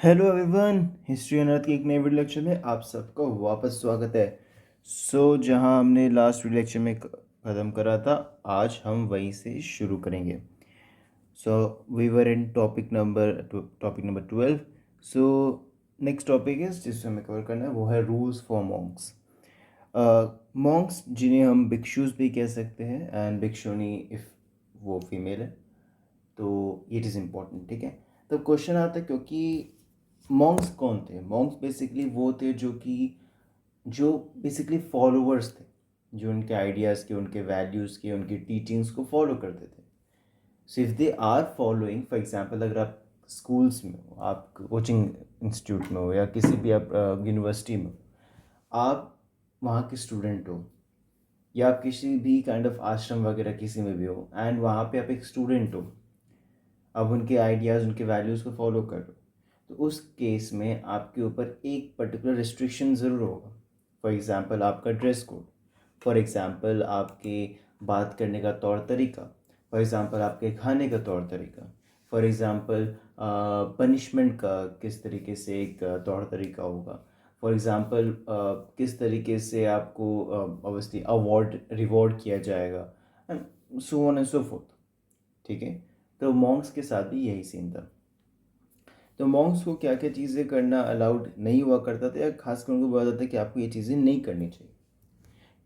Hello everyone, history and earth की एक नए वीडियो लेक्चर में आप सबका वापस स्वागत है। जहां हमने लास्ट वीडियो लेक्चर में ख़त्म करा था, आज हम वहीं से शुरू करेंगे। We were in topic number 12। So next topic is जिससे हमें कवर करना है वो है रूल्स फॉर मॉन्क्स। मॉन्क्स जिन्हें हम भिक्षुज भी कह सकते हैं, एंड भिक्षुनी इफ़ वो फीमेल है तो इट इज़ इम्पोर्टेंट। ठीक है, तो क्वेश्चन आता है क्योंकि मॉन्क्स कौन थे। मॉन्क्स बेसिकली वो थे जो बेसिकली फॉलोअर्स थे, जो उनके आइडियाज़ के, उनके वैल्यूज़ के, उनकी टीचिंग्स को फॉलो करते थे। So if they are following, for example अगर आप स्कूल्स में हो, आप कोचिंग इंस्टीट्यूट में हो, या किसी भी आप यूनिवर्सिटी में हो, आप वहाँ के स्टूडेंट हो, या आप किसी भी काइंड ऑफ आश्रम वगैरह किसी में भी हो, एंड वहाँ पे आप एक स्टूडेंट हो, अब उनके आइडियाज़, उनके वैल्यूज़ को फॉलो कर लो, तो उस केस में आपके ऊपर एक पर्टिकुलर रिस्ट्रिक्शन ज़रूर होगा। फॉर एग्ज़ाम्पल आपका ड्रेस कोड, फॉर एग्ज़ाम्पल आपके बात करने का तौर तरीका, फॉर एग्ज़ाम्पल आपके खाने का तौर तरीका, फॉर एग्ज़ाम्पल पनिशमेंट का किस तरीके से एक तौर तरीका होगा, फॉर एग्ज़ाम्पल किस तरीके से आपको ऑब्वियसली अवार्ड रिवॉर्ड किया जाएगा, and so on and so fourth. ठीक है, तो मॉन्क्स के साथ भी यही सीन था। तो मॉन्क्स को क्या क्या चीज़ें करना अलाउड नहीं हुआ करता था, या खासकर उनको बोला जाता है कि आपको ये चीज़ें नहीं करनी चाहिए।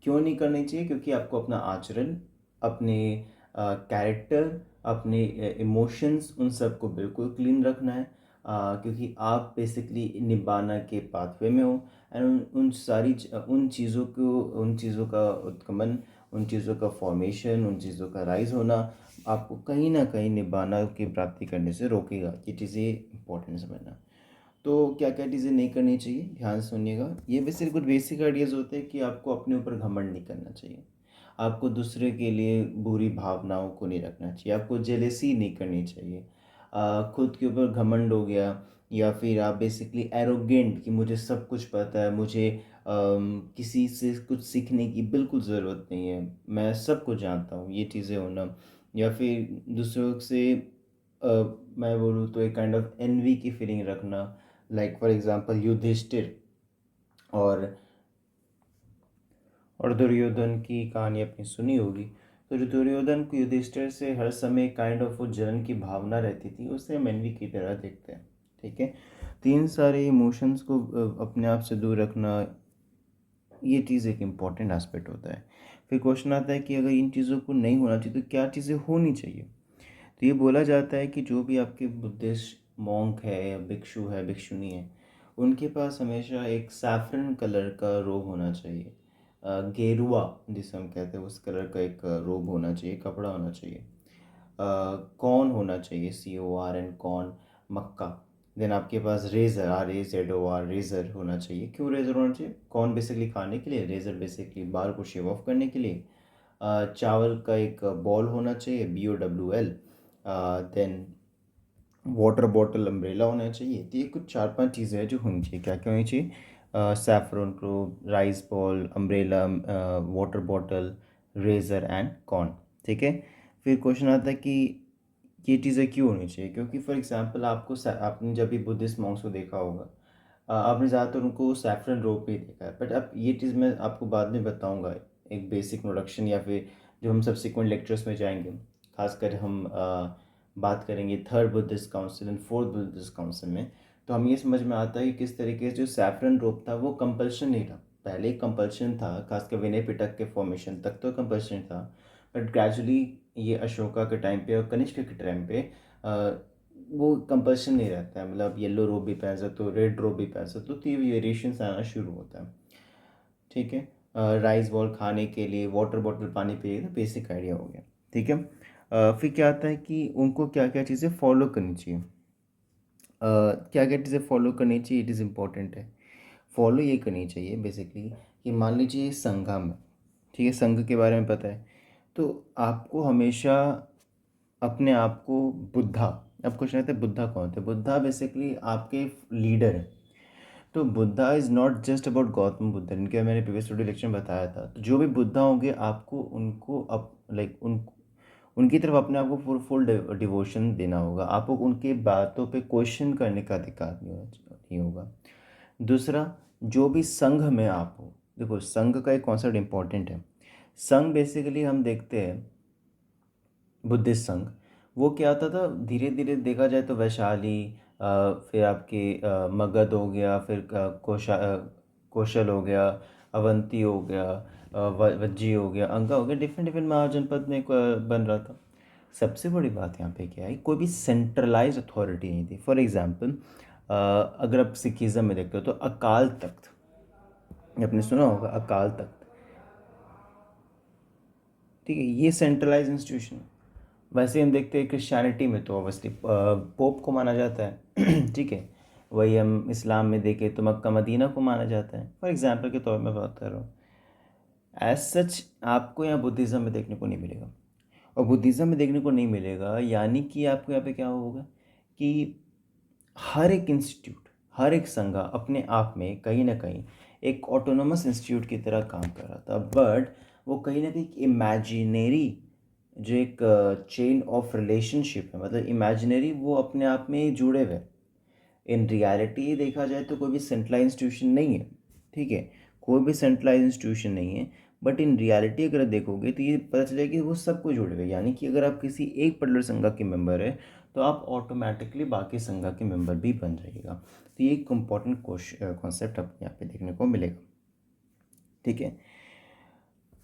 क्यों नहीं करनी चाहिए? क्योंकि आपको अपना आचरण, अपने कैरेक्टर, अपने इमोशंस, उन सब को बिल्कुल क्लीन रखना है। क्योंकि आप बेसिकली निब्बाना के पाथवे में हो, एंड उन चीज़ों का उत्गमन, उन चीज़ों का फॉर्मेशन, उन चीज़ों का राइज होना आपको कहीं ना कहीं निब्बाना की प्राप्ति करने से रोकेगा। ये चीज़ें इंपॉर्टेंट समझना। तो क्या क्या चीज़ें नहीं करनी चाहिए, ध्यान से सुनिएगा। ये बेसिक कुछ बेसिक आइडियाज़ होते हैं कि आपको अपने ऊपर घमंड नहीं करना चाहिए, आपको दूसरे के लिए बुरी भावनाओं को नहीं रखना चाहिए, आपको जेलेसी नहीं करनी चाहिए। खुद के ऊपर घमंड हो गया, या फिर आप बेसिकली एरोगेंट कि मुझे सब कुछ पता है, मुझे किसी से कुछ सीखने की बिल्कुल ज़रूरत नहीं है, मैं सब कुछ जानता हूँ, ये चीज़ें होना। या फिर दूसरों से अ, मैं बोलूँ तो एक काइंड ऑफ एनवी की फीलिंग रखना। लाइक फॉर एग्जांपल युधिष्ठिर और दुर्योधन की कहानी अपनी सुनी होगी। तो जो दुर्योधन को युधिष्ठिर से हर समय काइंड ऑफ वो जलन की भावना रहती थी, उसे हम एनवी की तरह देखते हैं। ठीक है, तीन सारे इमोशंस को अपने आप से दूर रखना, ये चीज़ एक इम्पॉर्टेंट एस्पेक्ट होता है। फिर क्वेश्चन आता है कि अगर इन चीज़ों को नहीं होना चाहिए तो क्या चीज़ें होनी चाहिए। तो ये बोला जाता है कि जो भी आपके बुद्धिस्ट मॉन्क है, या भिक्षु है, भिक्षुनी है, उनके पास हमेशा एक सैफरन कलर का रोब होना चाहिए। गेरुआ जिसे हम कहते हैं, उस कलर का एक रोब होना चाहिए, कपड़ा होना चाहिए। कॉर्न होना चाहिए, CORN, कॉर्न, मक्का। देन आपके पास रेज़र, RAZOR, रेज़र होना चाहिए। क्यों रेज़र होना चाहिए? कॉर्न बेसिकली खाने के लिए, रेज़र बेसिकली बाल को शेव ऑफ करने के लिए। चावल का एक बॉल होना चाहिए, BOWL। Then water bottle, umbrella होना चाहिए। तो ये कुछ 4-5 चीज़ें हैं जो होनी चाहिए। क्या क्या होनी चाहिए? सैफरन को, rice bowl, umbrella, water bottle, razor and corn. ठीक है, फिर क्वेश्चन आता है कि ये चीज़ें क्यों होनी चाहिए? क्योंकि फॉर एग्जांपल आपने जब भी बुद्धिस्ट मॉन्क्स को देखा होगा, आपने ज़्यादातर उनको सैफरन रोब पे ही देखा है। बट अब ये चीज़ मैं आपको बाद में बताऊंगा, एक बेसिक इंट्रोडक्शन, या फिर जो हम सब्सिक्वेंट लेक्चर्स में जाएंगे, खासकर हम बात करेंगे third Buddhist council and fourth Buddhist council में, तो हम ये समझ में आता है कि किस तरीके से जो सैफरन रोब था वो कंपल्शन नहीं था। पहले कंपल्शन था, खासकर विनय पिटक के फॉर्मेशन तक तो कंपल्शन था, बट ग्रेजुअली ये अशोका के टाइम पे और कनिष्क के टाइम पे वो कंपल्शन नहीं रहता है। मतलब येलो रोब भी पहन सकते हो, रेड रोब भी पहन सकते हो, तो ये वेरिएशंस आना शुरू होता है। ठीक है, राइस बॉल खाने के लिए, वाटर बॉटल पानी पिए, तो बेसिक आइडिया हो गया। ठीक है, फिर क्या आता है कि उनको क्या क्या चीज़ें फॉलो करनी चाहिए। क्या क्या चीज़ें फॉलो करनी चाहिए, इट इज़ इम्पॉर्टेंट है। फॉलो ये करनी चाहिए बेसिकली कि मान लीजिए संघा में, ठीक है, संघ के बारे में पता है, तो आपको हमेशा अपने आप को बुद्धा, अब क्वेश्चन आता है बुद्धा कौन थे। बुद्धा बेसिकली आपके लीडर हैं। तो Buddha is not just about Gautam Buddha, इनके मैंने प्रीवियस वीडियो लेक्चर में बताया था। तो जो भी बुद्धा होंगे, आपको उनको अप लाइक उनकी तरफ अपने आप को फुल डिवोशन देना होगा। आपको उनके बातों पे क्वेश्चन करने का अधिकार नहीं होगा। दूसरा, जो भी संघ में आप हो, देखो संघ का एक कॉन्सेप्ट इम्पॉर्टेंट है। संघ बेसिकली हम देखते हैं बुद्धिस्ट संघ, वो क्या होता था, धीरे धीरे देखा जाए तो वैशाली, फिर आपके मगध हो गया, फिर कौशल हो गया, अवंती हो गया, वज्जी हो गया, अंगा हो गया, डिफरेंट डिफरेंट महाजनपद में बन रहा था। सबसे बड़ी बात यहाँ पे क्या है, कोई भी सेंट्रलाइज अथॉरिटी नहीं थी। फॉर एग्जांपल, अगर आप सिखिज़्म में देखते हो तो अकाल तख्त, आपने सुना होगा अकाल तख्त, ठीक है, ये सेंट्रलाइज इंस्टीट्यूशन है। वैसे हम देखते हैं क्रिश्चियनिटी में तो ऑब्वियसली पोप को माना जाता है ठीक है। वही हम इस्लाम में देखें तो मक्का मदीना को माना जाता है, फॉर एग्जांपल के तौर में बात कर रहा हूँ। एज सच आपको यहाँ बुद्धिज़्म में देखने को नहीं मिलेगा, और बुद्धिज़्म में देखने को नहीं मिलेगा यानी कि आपको यहाँ पे क्या होगा कि हर एक इंस्टीट्यूट, हर एक संघ अपने आप में कहीं ना कहीं एक ऑटोनोमस इंस्टीट्यूट की तरह काम कर रहा था, बट वो कहीं ना कहीं इमेजिनरी जो एक चेन ऑफ रिलेशनशिप है, मतलब इमेजिनरी, वो अपने आप में जुड़े हुए। इन रियलिटी देखा जाए तो कोई भी सेंट्रलाइज इंस्टीट्यूशन नहीं है, ठीक है, कोई भी सेंट्रलाइज इंस्टीट्यूशन नहीं है। बट इन रियलिटी अगर देखोगे तो ये पता चलेगा कि वो सबको जुड़े हुए, यानी कि अगर आप किसी एक पर्टिकुलर संघ के मेंबर है तो आप ऑटोमेटिकली बाकी संघ के मेंबर भी बन जाइएगा। तो ये एक इम्पॉर्टेंट कॉन्सेप्ट आपको यहाँ पे देखने को मिलेगा, ठीक है।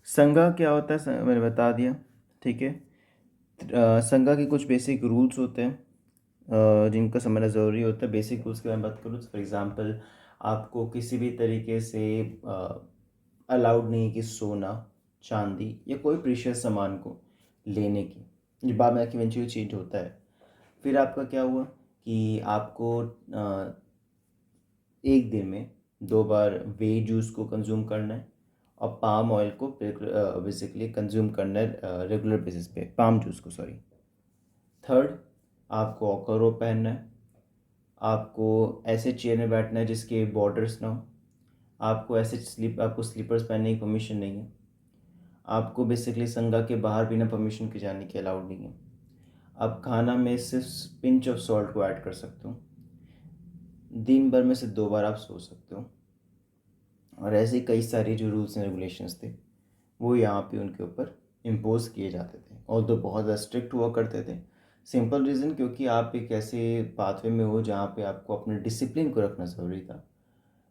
संघ क्या होता है मैंने बता दिया, ठीक है। संघ के कुछ बेसिक रूल्स होते हैं जिनका समझना ज़रूरी होता है। बेसिक रूल्स की मैं बात करूँ तो फॉर एग्ज़ाम्पल, आपको किसी भी तरीके से अलाउड नहीं है कि सोना, चांदी या कोई प्रीशियस सामान को लेने की, ये बाद में इवेंचुअली चेंज होता है। फिर आपका क्या हुआ कि आपको एक दिन में 2 बार वे जूस को कंज्यूम करना है, और पाम ऑयल को बेसिकली कंज्यूम करना है रेगुलर बेसिस पे, पाम जूस को, सॉरी। थर्ड, आपको ऑकरो पहनना है, आपको ऐसे चेयर में बैठना है जिसके बॉर्डर्स ना हो, आपको स्लीपर्स पहनने की परमिशन नहीं है, आपको बेसिकली संगा के बाहर बिना परमिशन के जाने की अलाउड नहीं है, आप खाना में सिर्फ पिंच ऑफ सॉल्ट को ऐड कर सकते हो, दिन भर में से 2 बार आप सो सकते हो, और ऐसे कई सारे जो रूल्स एंड रेगुलेशंस थे वो यहाँ पे उनके ऊपर इम्पोज किए जाते थे, और तो बहुत ज़्यादा स्ट्रिक्ट हुआ करते थे। सिंपल रीज़न, क्योंकि आप एक ऐसे पाथवे में हो जहाँ पे आपको अपने डिसिप्लिन को रखना ज़रूरी था,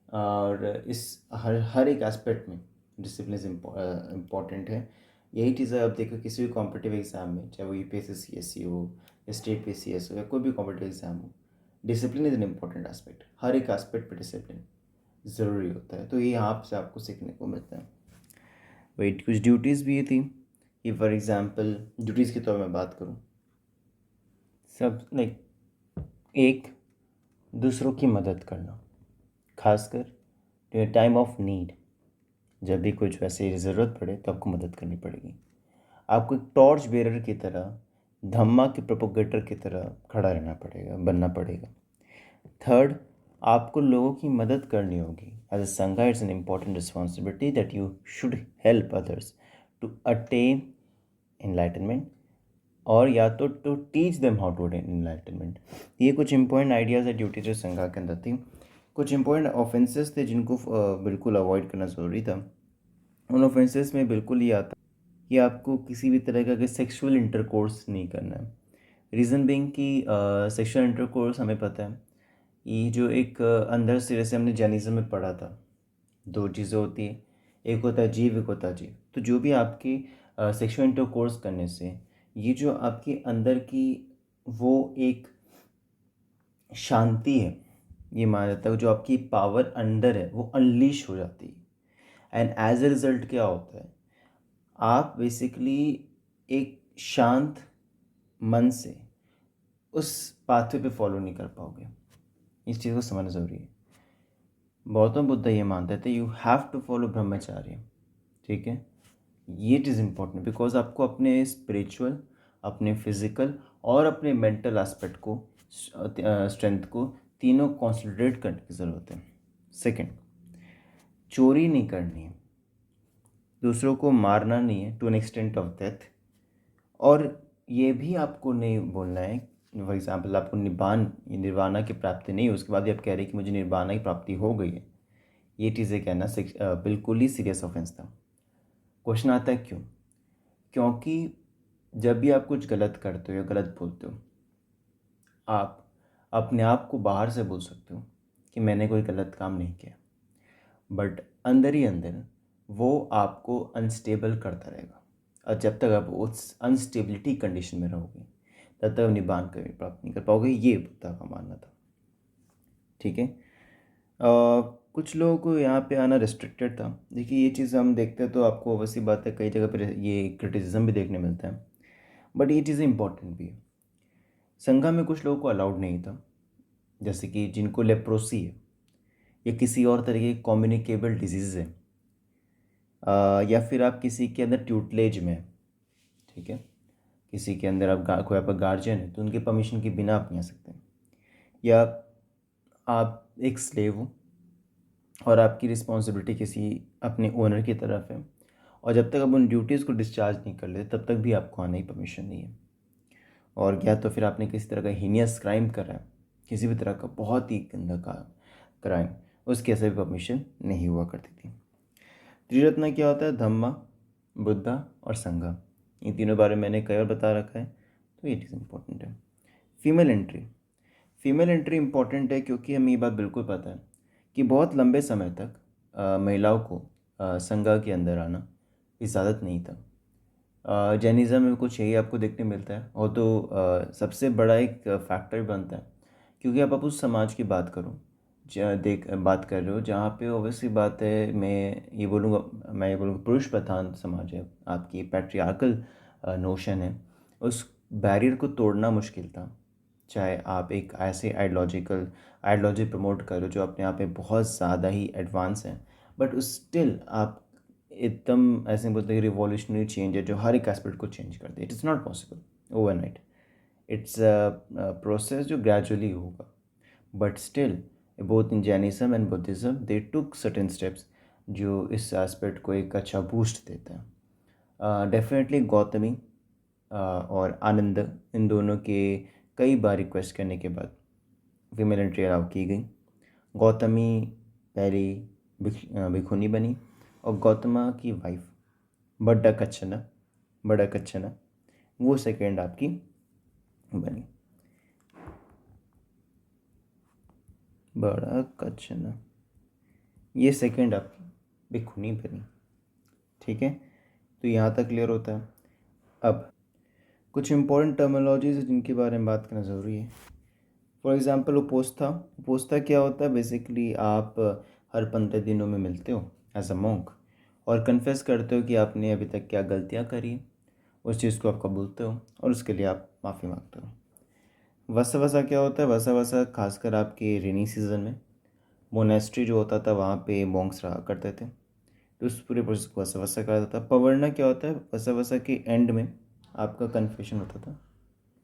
और इस हर एक एस्पेक्ट में डिसिप्लिन इम्पॉर्टेंट है। यही चीज़ है, आप देखो किसी भी कॉम्पिटिटिव एग्ज़ाम में, चाहे वो यूपीएससी सीएससी हो या स्टेट पीसीएस हो या कोई भी कॉम्पिटिटिव एग्ज़ाम हो, discipline is an important aspect. हर एक एस्पेक्ट पे डिसिप्लिन ज़रूरी होता है, तो ये यहाँ से आपको सीखने को मिलता है। वही कुछ ड्यूटीज़ भी थी कि फॉर एग्ज़ाम्पल ड्यूटीज़ के तौर में बात करूँ, सब लाइक, एक, दूसरों की मदद करना, खासकर टाइम ऑफ नीड, जब भी कुछ वैसे ज़रूरत पड़े तो आपको मदद करनी पड़ेगी। आपको एक टॉर्च बेरर की तरह, धम्मा के प्रोपोगेटर की तरह खड़ा रहना पड़ेगा, बनना पड़ेगा। थर्ड, आपको लोगों की मदद करनी होगी। As a sangha it's an important responsibility that you should help others to attain enlightenment, और या तो to teach them how to attain enlightenment. ये कुछ इंपॉर्टेंट आइडियाज़ है ड्यूटी जो संघा के अंदर थी। कुछ इंपॉर्टेंट ऑफेंसेस थे जिनको बिल्कुल अवॉइड करना ज़रूरी था। उन ऑफेंसेस में बिल्कुल ये आता कि आपको किसी भी तरह का सेक्सुअल इंटरकोर्स नहीं करना है। रीज़न बिंग कि सेक्सुअल इंटरकोर्स हमें पता है, ये जो एक अंदर से, जैसे हमने जैनिज़्म में पढ़ा था, 2 चीज़ें होती है, एक होता है जीव, एक होता है जीव। तो जो भी आपकी सेक्सुअल इंटरकोर्स करने से ये जो आपके अंदर की वो एक शांति है, ये माना जाता है, जो आपकी पावर अंदर है वो अनलीश हो जाती है। एंड एज ए रिज़ल्ट क्या होता है, आप बेसिकली एक शांत मन से उस पाथवे पे फॉलो नहीं कर पाओगे। इस चीज़ को समझना ज़रूरी है। गौतम बुद्ध ये मानते थे यू हैव टू फॉलो ब्रह्मचार्य, ठीक है। ये चीज़ इम्पोर्टेंट, बिकॉज आपको अपने स्पिरिचुअल, अपने फिजिकल और अपने मेंटल एस्पेक्ट को, स्ट्रेंथ को, तीनों कॉन्संट्रेट करने की ज़रूरत है। सेकंड, चोरी नहीं करनी है, दूसरों को मारना नहीं है to an extent of death, और ये भी आपको नहीं बोलना है। फॉर एग्ज़ाम्पल आपको निर्वाणा की प्राप्ति नहीं, उसके बाद भी आप कह रहे हैं कि मुझे निर्वाणा की प्राप्ति हो गई है। ये चीज़ें कहना बिल्कुल ही सीरियस ऑफेंस था। क्वेश्चन आता है क्यों? क्योंकि जब भी आप कुछ गलत करते हो या गलत बोलते हो, आप अपने आप को बाहर से बोल सकते हो कि मैंने कोई गलत काम नहीं किया, बट अंदर ही अंदर वो आपको अनस्टेबल करता रहेगा। और जब तक आप उस अनस्टेबिलिटी कंडीशन में रहोगे तब तक निबान कभी प्राप्त नहीं कर पाओगे। ये बुद्धा का मानना था। ठीक है। कुछ लोगों को यहाँ पे आना रिस्ट्रिक्टेड था। देखिए, ये चीज़ हम देखते हैं तो आपको वैसी बात है, कई जगह पर ये क्रिटिसिज्म भी देखने मिलता है, बट ये चीज़ें इंपॉर्टेंट भी है। संघा में कुछ लोगों को अलाउड नहीं था, जैसे कि जिनको लेप्रोसी है या किसी और तरह की कम्युनिकेबल डिजीज़ है, या फिर आप किसी के अंदर ट्यूटलेज में है, ठीक है, किसी के अंदर कोई आपका गार्जियन है तो उनके परमिशन के बिना आप नहीं आ सकते। या आप एक स्लेव हो और आपकी रिस्पॉन्सिबिलिटी किसी अपने ओनर की तरफ है, और जब तक आप उन ड्यूटीज़ को डिस्चार्ज नहीं कर लेते तब तक भी आपको आने की परमिशन नहीं है। और या तो फिर आपने किसी तरह का हीनियस क्राइम करा है, किसी भी तरह का बहुत ही गंदा का क्राइम, उसकी ऐसे भी परमिशन नहीं हुआ करती थी। त्रिरत्न क्या होता है? धम्मा, बुद्धा और संघा। इन तीनों बारे में मैंने कई बार बता रखा है, तो ये चीज़ इंपॉर्टेंट है। फीमेल एंट्री इंपॉर्टेंट है क्योंकि हमें ये बात बिल्कुल पता है कि बहुत लंबे समय तक महिलाओं को संघा के अंदर आना इजाज़त नहीं था। जैनिज़्म में कुछ यही आपको देखने मिलता है, और तो सबसे बड़ा एक फैक्टर बनता है क्योंकि आप उस समाज की बात करो, बात कर रहे हो जहाँ पे ओबियसली बात है, मैं ये बोलूँगा पुरुष प्रधान समाज है, आपकी पैट्रियार्कल नोशन है। उस बैरियर को तोड़ना मुश्किल था। चाहे आप एक ऐसे आइडियोलॉजी प्रमोट करो जो अपने आप में बहुत ज़्यादा ही एडवांस है, बट उस स्टिल आप एकदम ऐसे बोलते हैं रिवॉल्यूशनरी चेंज है जो हर एक एस्पेक्ट को चेंज कर दे। It is not possible overnight. It's a process जो ग्रेजुअली होगा, but still both in Jainism and Buddhism they took certain steps जो इस एस्पेक्ट को एक अच्छा बूस्ट देता है। डेफिनेटली गौतमी और आनंद, इन दोनों के कई बार रिक्वेस्ट करने के बाद फीमेल एंट्री अलाउ की गई। गौतमी पहली भिखुनी बनी, और गौतमा की वाइफ बड़ा कच्छना वो सेकेंड आपकी बनी। बड़ा कच्छना ये सेकेंड आपकी भिखुनी बनी। ठीक है, तो यहाँ तक क्लियर होता है। अब कुछ इंपॉर्टेंट टर्मिनोलॉजीज है जिनके बारे में बात करना ज़रूरी है। फॉर एग्ज़ाम्पल उपोस्था क्या होता है? बेसिकली आप हर 15 दिनों में मिलते हो एज अ मॉन्क और कन्फेस करते हो कि आपने अभी तक क्या गलतियाँ करी, उस चीज़ को आप कबूलते हो और उसके लिए आप माफ़ी मांगते हो। वसा क्या होता है? वसा खासकर आपके रेनी सीज़न में मोनेस्ट्री जो होता था वहाँ पे मॉन्क्स रहा करते थे, तो उस पूरे प्रोसेस को वसा कहा जाता था। पवर्णा क्या होता है? वसा के एंड में आपका कन्फेशन होता था,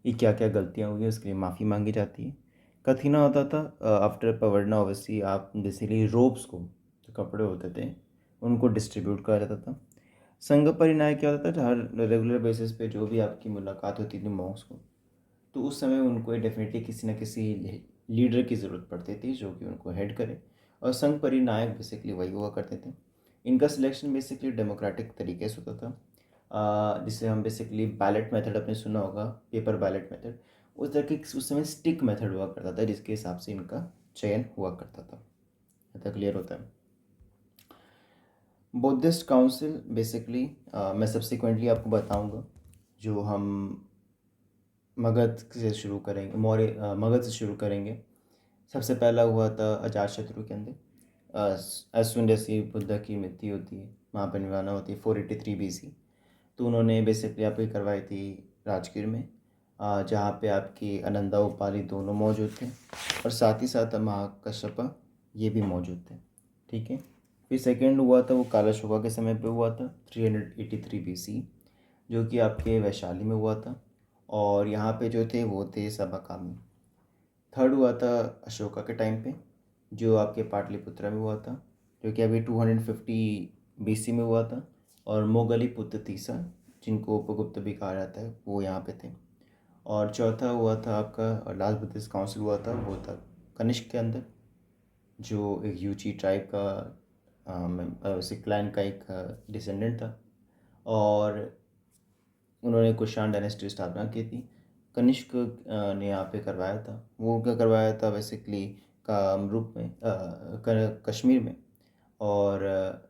ये क्या क्या गलतियाँ हुई है उसके लिए माफ़ी मांगी जाती है। कथीना होता था आफ्टर पवर्णा, ओबियसली आप बेसिकली रोब्स को, जो कपड़े होते थे, उनको डिस्ट्रीब्यूट करा जाता था। संघ परिणाय क्या होता था? हर रेगुलर बेसिस पे जो भी आपकी मुलाकात होती थी मॉन्क्स को, तो उस समय उनको डेफिनेटली किसी न किसी लीडर की ज़रूरत पड़ती थी जो कि उनको हेड करे, और संघ परिनायक बेसिकली वही हुआ करते थे। इनका सिलेक्शन बेसिकली डेमोक्रेटिक तरीके से होता था, जिसे हम बेसिकली बैलेट मेथड, आपने सुना होगा पेपर बैलेट मेथड, उस तरह के उस समय स्टिक मेथड हुआ करता था जिसके हिसाब से इनका चयन हुआ करता था। ऐसा क्लियर होता है। बुद्धिस्ट काउंसिल बेसिकली मैं सब्सिक्वेंटली आपको बताऊंगा, जो हम मगध से शुरू करेंगे, मगध से शुरू करेंगे। सबसे पहला हुआ था अजातशत्रु के अंदर, एज सुन जैसी बुद्ध की मृत्यु होती है, महापरिनिर्वाणा होती है 483 BC, तो उन्होंने बेसिकली आपकी करवाई थी राजगीर में, जहाँ पे आपकी अनंदा उपाली दोनों मौजूद थे, और साथ ही साथ महाकश्यप ये भी मौजूद थे। ठीक है। फिर सेकेंड हुआ था वो कालाशोका के समय पे हुआ था 383 BC, जो कि आपके वैशाली में हुआ था, और यहाँ पे जो थे वो थे सबाकामी। थर्ड हुआ था अशोका के टाइम पे, जो आपके पाटलिपुत्रा में हुआ था, जो कि अभी 250 BC में हुआ था, और मोगली पुत्र तीसरा, जिनको उपगुप्त भी कहा जाता है, वो यहाँ पे थे। और चौथा हुआ था आपका, और लास्ट बुद्धिस्ट काउंसिल हुआ था, वो था कनिष्क के अंदर, जो एक यूची ट्राइब का सिक्लाइन का एक डिसेंडेंट था, और उन्होंने कुषाण डायनेस्टी स्थापना की थी। कनिष्क ने यहाँ पे करवाया था। वो क्या करवाया था बेसिकली कामरूप में, कश्मीर में, और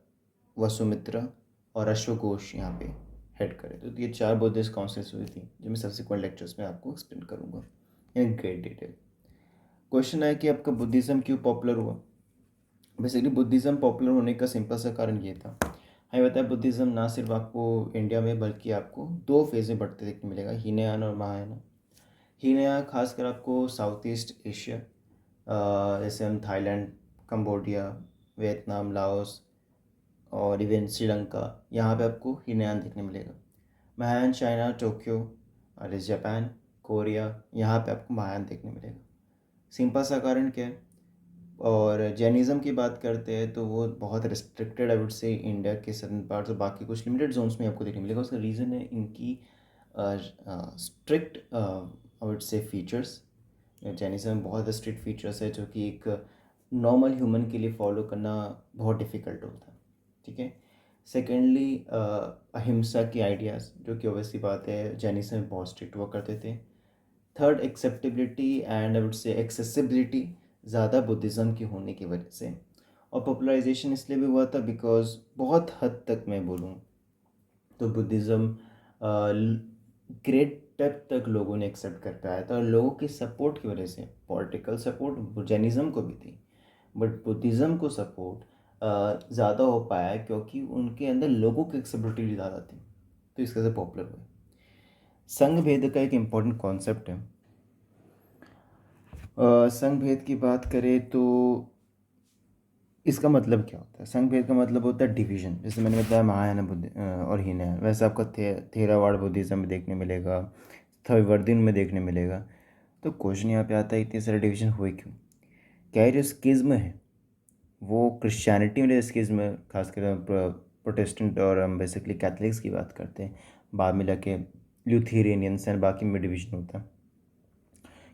वसुमित्रा और अश्वघोष यहाँ पे हेड करे। तो ये 4 बुद्धिस्ट काउंसिल्स हुई थी, जो मैं सब्सिक्वेंट लेक्चर्स में आपको एक्सप्लेन करूँगा इन ग्रेट डिटेल। क्वेश्चन है कि आपका बुद्धिज़्म क्यों पॉपुलर हुआ। बेसिकली बुद्धिज़्म पॉपुलर होने का सिंपल सा कारण ये था, हमें बताया बुद्धिज़्म ना सिर्फ आपको इंडिया में बल्कि आपको 2 फेज़ में बढ़ते देखने मिलेगा, हीनयान और महायान। हीनयान खासकर आपको साउथ ईस्ट एशिया, जैसे हम थाईलैंड, कंबोडिया, वियतनाम, लाओस और इवन श्रीलंका, यहाँ पे आपको हीनयान देखने मिलेगा। महायान चाइना, टोक्यो और जापान, कोरिया, यहाँ पे आपको महायान देखने मिलेगा। सिंपल सा कारण क्या है। और जैनिज़्म की बात करते हैं तो वो बहुत restricted, I would say, India के सर्टन पार्ट्स और बाकी कुछ लिमिटेड जोन्स में आपको देखने मिलेगा। उसका रीज़न है इनकी strict, I would say, features. Jainism में बहुत स्ट्रिक्ट फीचर्स है जो कि एक नॉर्मल ह्यूमन के लिए फॉलो करना बहुत डिफ़िकल्ट होता है। ठीक है। सेकेंडली, अहिंसा की आइडियाज़, जो कि ऑब्वियसली बात है जैनिज़्म में बहुत स्ट्रिक्ट हुआ करते थे। Third, acceptability and I would say accessibility ज़्यादा बुद्धिज़्म की होने की वजह से। और पॉपुलराइजेशन इसलिए भी हुआ था बिकॉज बहुत हद तक मैं बोलूँ तो बुद्धिज़्म ग्रेट डेप्थ तक लोगों ने एक्सेप्ट कर पाया था, और लोगों की सपोर्ट की वजह से। पॉलिटिकल सपोर्ट जैनिज़्म को भी थी, बट बुद्धिज़्म को सपोर्ट ज़्यादा हो पाया क्योंकि उनके अंदर लोगों की एक्सेप्टेबिलिटी ज़्यादा थी, तो इस वजह से पॉपुलर हुए। संघ भेद का एक इम्पॉर्टेंट कॉन्सेप्ट है। संघ भेद की बात करें तो इसका मतलब क्या होता है। संघ भेद का मतलब होता है डिवीजन। जैसे मैंने बताया महायान बुद्धि और हीनयान, वैसे आपका थेरावाड़ बुद्धिज़्म में देखने मिलेगा, थेरवार्दिन में देखने मिलेगा। तो क्वेश्चन यहाँ पे आता है इतने सारे डिवीजन हुए क्यों। क्या ये जो स्किज्म है वो क्रिश्चियनिटी में स्किज्म, खासकर प्रोटेस्टेंट और हम बेसिकली कैथलिक्स की बात करते हैं, बाद में जाके ल्यूथेरियनियंस एंड बाकी में डिवीजन होता है,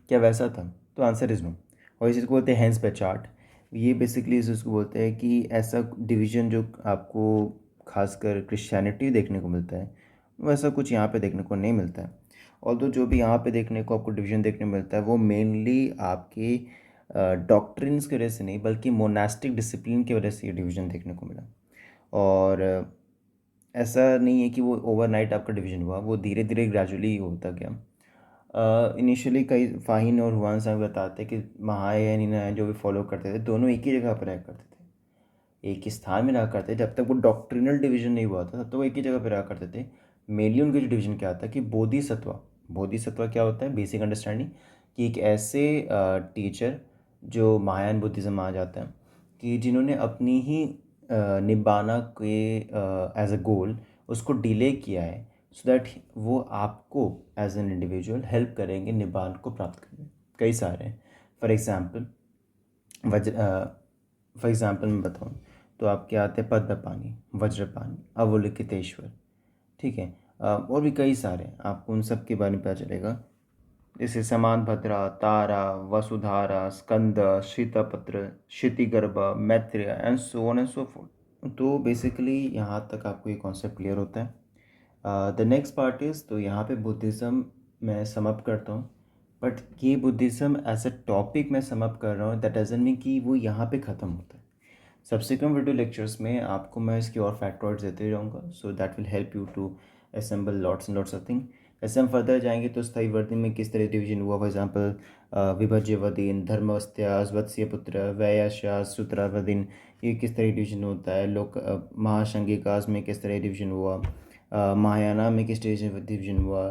क्या वैसा था। तो आंसर इज़ नो। और इसी को बोलते हैं हैंस बाय चार्ट। ये बेसिकली इसको बोलते हैं कि ऐसा डिवीज़न जो आपको खासकर क्रिश्चियनिटी देखने को मिलता है, वैसा कुछ यहाँ पे देखने को नहीं मिलता है। और तो जो भी यहाँ पे देखने को आपको डिवीज़न देखने मिलता है वो मेनली आपके डॉक्ट्रिन्स की वजह से नहीं, बल्कि मोनास्टिक डिसिप्लिन की वजह से ये डिवीज़न देखने को मिला। और ऐसा नहीं है कि वो ओवरनाइट आपका डिवीज़न हुआ, वो धीरे धीरे ग्रेजुअली होता गया। इनिशियली कई फाहिन और हुआन साहब बताते हैं कि महायान हीनयान जो भी फॉलो करते थे दोनों एक ही जगह पर रहा करते थे, एक ही स्थान में रहा करते थे। जब तक वो डॉक्ट्रिनल डिवीजन नहीं हुआ था तब तो वो एक ही जगह पर रहा करते थे। मेनली उनके जो डिवीजन क्या आता है कि बोधिसत्वा। बोधिसत्वा क्या होता है, बेसिक अंडरस्टैंडिंग, कि एक ऐसे टीचर जो महायान बुद्धिज़्म आ जाता है कि जिन्होंने अपनी ही निब्बाना के एज अ गोल उसको डिले किया है, सो दैट वो आपको एज एन इंडिविजुअल हेल्प करेंगे निब्बान को प्राप्त करने। कई सारे हैं। फॉर एग्ज़ाम्पल मैं बताऊँ तो आपके आते हैं पद्मपाणि, वज्रपाणि, अवलोकितेश्वर। ठीक है। और भी कई सारे, आपको उन सब के बारे में पता चलेगा, जैसे Samanbhadra, Tara, Vasudhara, Skanda, Shitapatra, Kshitigarbha, Maitreya and so on and so forth. तो बेसिकली यहाँ तक आपको ये कॉन्सेप्ट क्लियर होता है। द नेक्स्ट पार्ट इज़, तो यहाँ पे बुद्धिज़्म मैं समअप करता हूँ, बट ये बुद्धिज़्म एज अ टॉपिक मैं समअप कर रहा हूँ, दैट डजंट मीन कि वो यहाँ पे ख़त्म होता है। सब्सिक्वेंट वीडियो लेक्चर्स में आपको मैं इसकी और फैक्टर्स देते रहूँगा, so that will help you to assemble lots and lots of thing. ऐसे हम फर्दर जाएंगे तो स्थायी वर्धन में किस तरह डिवीजन हुआ, फॉर एग्जाम्पल विभज्यवदीन, धर्मवस्त्यास, वत्स्यपुत्र, वैयाश्यास, सूत्रावदीन, ये किस तरह डिवीजन होता है। लोक महाशंगिकास में किस तरह डिवीजन हुआ, महायाना में किस तरह डिवीजन हुआ,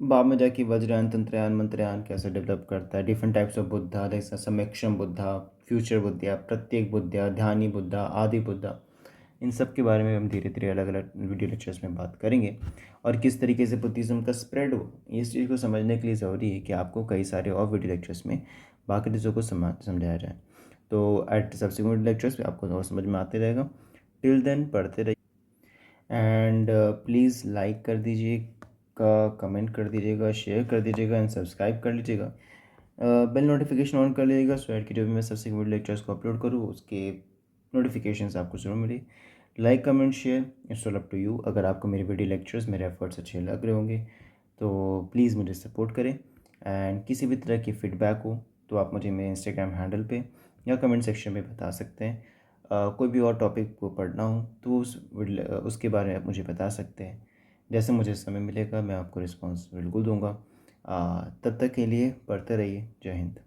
बाद में जाके वज्रयान, तंत्रयान, मंत्रयान कैसे डेवलप करता है, डिफरेंट टाइप्स ऑफ बुद्धा, जैसे समेक्षम बुद्धा, फ्यूचर बुद्धा, प्रत्येक बुद्धा, ध्यानी बुद्धा, आदि बुद्धा। इन सब के बारे में हम धीरे धीरे अलग अलग वीडियो लेक्चर्स में बात करेंगे। और किस तरीके से बुद्धिज़्म का स्प्रेड हो, इस चीज़ को समझने के लिए ज़रूरी है कि आपको कई सारे और वीडियो लेक्चर्स में बाकी चीज़ों को समझाया जाए। तो एट सब्सिक्वेंट लेक्चर्स में आपको और समझ में आते रहेगा। टिल देन पढ़ते रहिए। एंड प्लीज़ लाइक कर दीजिएगा, कमेंट कर दीजिएगा, शेयर कर दीजिएगा एंड सब्सक्राइब कर लीजिएगा। बेल नोटिफिकेशन ऑन कर लीजिएगा सो दैट कि जब भी मैं सब्सिक्वेंट लेक्चर्स को अपलोड करूँ उसके नोटिफिकेशंस आपको ज़रूर मिले। Like comment share it's all up to you. अगर आपको मेरे वीडियो लेक्चर्स मेरे एफर्ट्स अच्छे लग रहे होंगे तो प्लीज़ मुझे सपोर्ट करें। एंड किसी भी तरह की फ़ीडबैक हो तो आप मुझे मेरे इंस्टाग्राम हैंडल पे या कमेंट सेक्शन में बता सकते हैं। कोई भी और टॉपिक को पढ़ना हो तो उसके बारे में आप मुझे बता सकते हैं। जैसे मुझे समय मिलेगा मैं आपको रिस्पॉन्स बिल्कुल दूंगा। तब तक के लिए पढ़ते रहिए। जय हिंद।